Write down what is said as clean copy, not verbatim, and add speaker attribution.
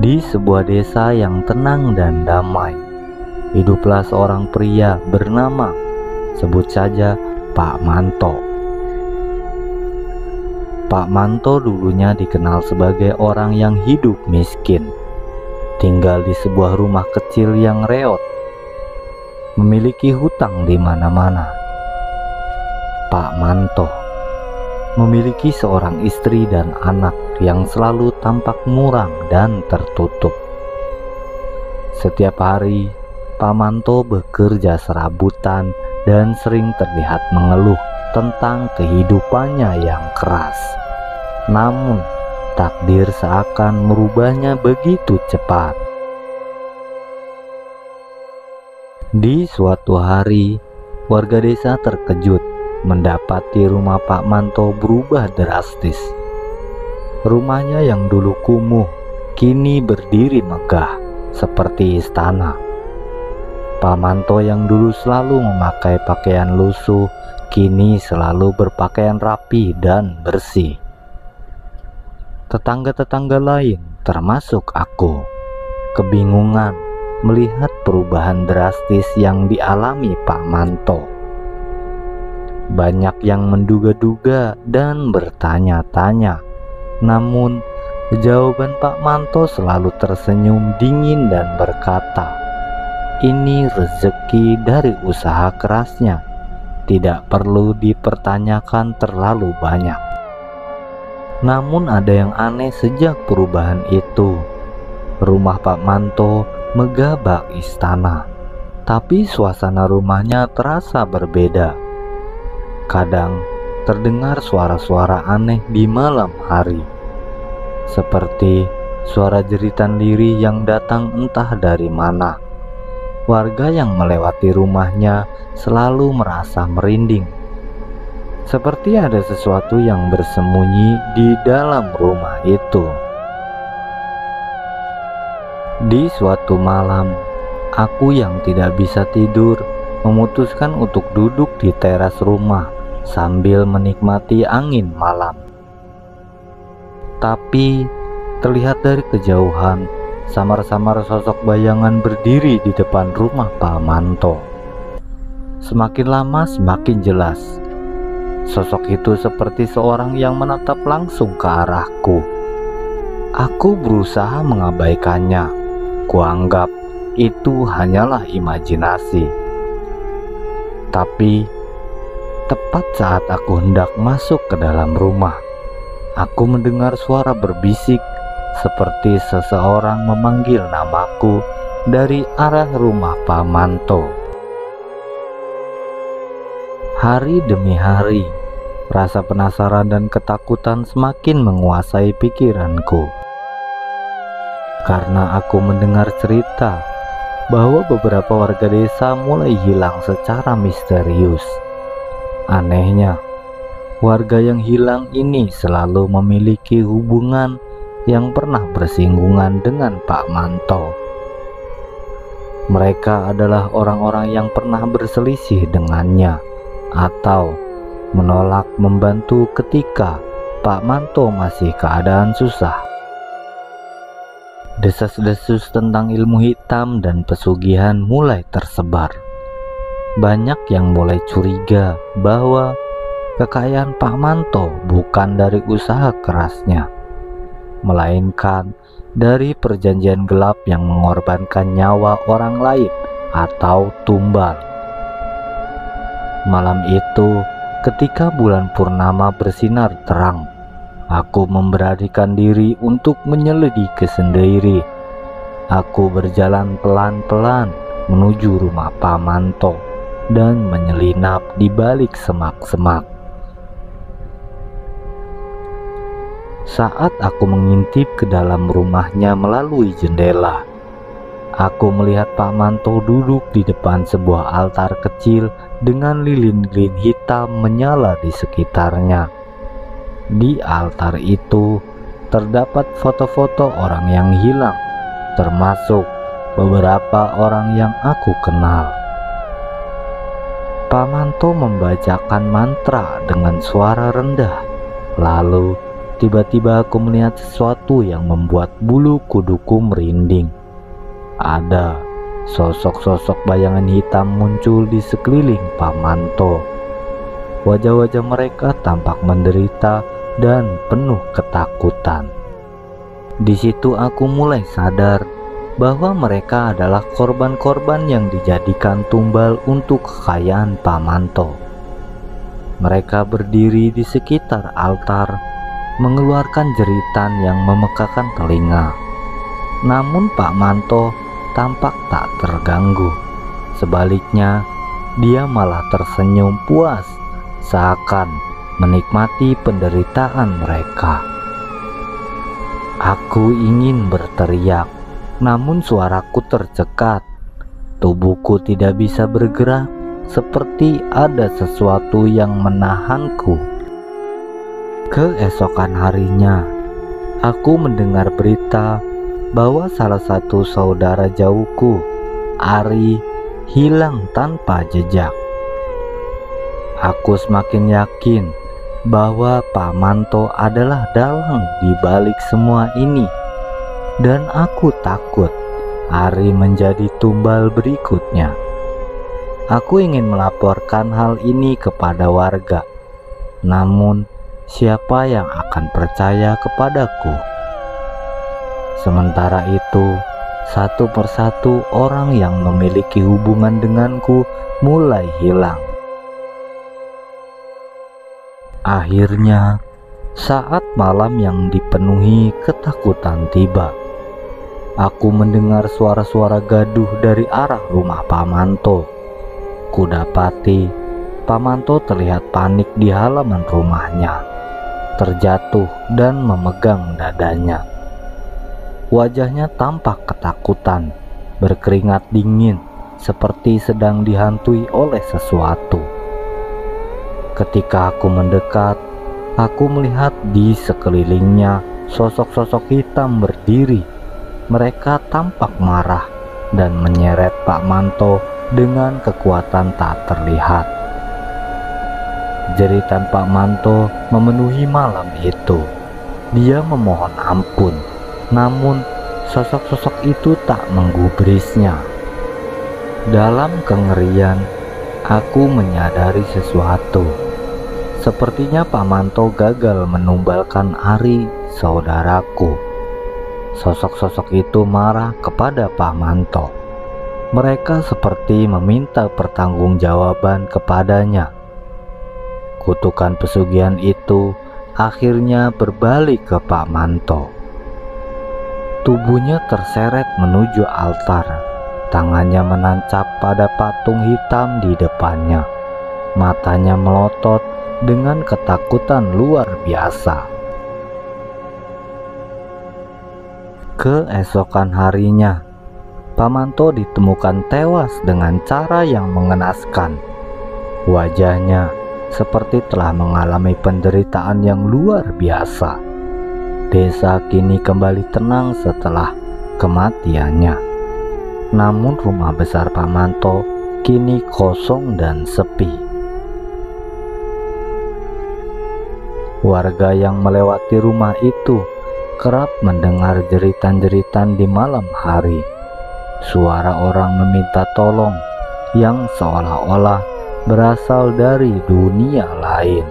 Speaker 1: Di sebuah desa yang tenang dan damai, hiduplah seorang pria bernama, sebut saja Pak Manto. Pak Manto dulunya dikenal sebagai orang yang hidup miskin, tinggal di sebuah rumah kecil yang reot, memiliki hutang di mana-mana. Pak Manto memiliki seorang istri dan anak yang selalu tampak muram dan tertutup. Setiap hari, Pak Manto bekerja serabutan dan sering terlihat mengeluh tentang kehidupannya yang keras. Namun, takdir seakan merubahnya begitu cepat. Di suatu hari, warga desa terkejut mendapati rumah Pak Manto berubah drastis. Rumahnya yang dulu kumuh kini berdiri megah seperti istana. Pak Manto yang dulu selalu memakai pakaian lusuh kini selalu berpakaian rapi dan bersih. Tetangga-tetangga lain termasuk aku kebingungan melihat perubahan drastis yang dialami Pak Manto. Banyak yang menduga-duga dan bertanya-tanya, namun jawaban Pak Manto selalu tersenyum dingin dan berkata, "Ini rezeki dari usaha kerasnya, tidak perlu dipertanyakan terlalu banyak." Namun ada yang aneh sejak perubahan itu. Rumah Pak Manto megah bak istana, tapi suasana rumahnya terasa berbeda. Kadang terdengar suara-suara aneh di malam hari, seperti suara jeritan lirih yang datang entah dari mana. Warga yang melewati rumahnya selalu merasa merinding, seperti ada sesuatu yang bersembunyi di dalam rumah itu. Di suatu malam, aku yang tidak bisa tidur memutuskan untuk duduk di teras rumah sambil menikmati angin malam. Tapi terlihat dari kejauhan samar-samar sosok bayangan berdiri di depan rumah Pak Manto. Semakin lama semakin jelas. Sosok itu seperti seorang yang menatap langsung ke arahku. Aku berusaha mengabaikannya. Kuanggap itu hanyalah imajinasi. Tapi tepat saat aku hendak masuk ke dalam rumah, aku mendengar suara berbisik seperti seseorang memanggil namaku dari arah rumah Pak Manto. Hari demi hari, rasa penasaran dan ketakutan semakin menguasai pikiranku. Karena aku mendengar cerita bahwa beberapa warga desa mulai hilang secara misterius. Anehnya, warga yang hilang ini selalu memiliki hubungan yang pernah bersinggungan dengan Pak Manto. Mereka adalah orang-orang yang pernah berselisih dengannya atau menolak membantu ketika Pak Manto masih keadaan susah. Desas-desus tentang ilmu hitam dan pesugihan mulai tersebar. Banyak yang mulai curiga bahwa kekayaan Pak Manto bukan dari usaha kerasnya, melainkan dari perjanjian gelap yang mengorbankan nyawa orang lain atau tumbal. Malam itu, ketika bulan purnama bersinar terang, aku memberanikan diri untuk menyelidiki sendiri. Aku berjalan pelan-pelan menuju rumah Pak Manto dan menyelinap di balik semak-semak. Saat aku mengintip ke dalam rumahnya melalui jendela, aku melihat Pak Manto duduk di depan sebuah altar kecil dengan lilin-lilin hitam menyala di sekitarnya. Di altar itu terdapat foto-foto orang yang hilang, termasuk beberapa orang yang aku kenal. Pak Manto membacakan mantra dengan suara rendah, lalu tiba-tiba aku melihat sesuatu yang membuat bulu kuduku merinding. Ada sosok-sosok bayangan hitam muncul di sekeliling Pak Manto. Wajah-wajah mereka tampak menderita dan penuh ketakutan. Di situ aku mulai sadar bahwa mereka adalah korban-korban yang dijadikan tumbal untuk kekayaan Pak Manto. Mereka berdiri di sekitar altar, mengeluarkan jeritan yang memekakan telinga. Namun Pak Manto tampak tak terganggu. Sebaliknya, dia malah tersenyum puas, seakan menikmati penderitaan mereka. Aku ingin berteriak, namun suaraku tercekat. Tubuhku tidak bisa bergerak, seperti ada sesuatu yang menahanku. Keesokan harinya, aku mendengar berita bahwa salah satu saudara jauhku, Ari, hilang tanpa jejak. Aku semakin yakin bahwa Pak Manto adalah dalang di balik semua ini, dan aku takut Ari menjadi tumbal berikutnya. Aku ingin melaporkan hal ini kepada warga, namun siapa yang akan percaya kepadaku? Sementara itu, satu persatu orang yang memiliki hubungan denganku mulai hilang. Akhirnya, saat malam yang dipenuhi ketakutan tiba, aku mendengar suara-suara gaduh dari arah rumah Pak Manto. Kudapati Pak Manto terlihat panik di halaman rumahnya, terjatuh dan memegang dadanya. Wajahnya tampak ketakutan, berkeringat dingin, seperti sedang dihantui oleh sesuatu. Ketika aku mendekat, aku melihat di sekelilingnya sosok-sosok hitam berdiri. Mereka tampak marah dan menyeret Pak Manto dengan kekuatan tak terlihat. Jeritan Pak Manto memenuhi malam itu. Dia memohon ampun, namun sosok-sosok itu tak menggubrisnya. Dalam kengerian, aku menyadari sesuatu. Sepertinya Pak Manto gagal menumbalkan Ari, saudaraku. Sosok-sosok itu marah kepada Pak Manto. Mereka seperti meminta pertanggungjawaban kepadanya. Kutukan pesugihan itu akhirnya berbalik ke Pak Manto. Tubuhnya terseret menuju altar. Tangannya menancap pada patung hitam di depannya. Matanya melotot dengan ketakutan luar biasa. Keesokan harinya, Pak Manto ditemukan tewas dengan cara yang mengenaskan. Wajahnya seperti telah mengalami penderitaan yang luar biasa. Desa kini kembali tenang setelah kematiannya. Namun rumah besar Pak Manto kini kosong dan sepi. Warga yang melewati rumah itu kerap mendengar jeritan-jeritan di malam hari. Suara orang meminta tolong yang seolah-olah berasal dari dunia lain.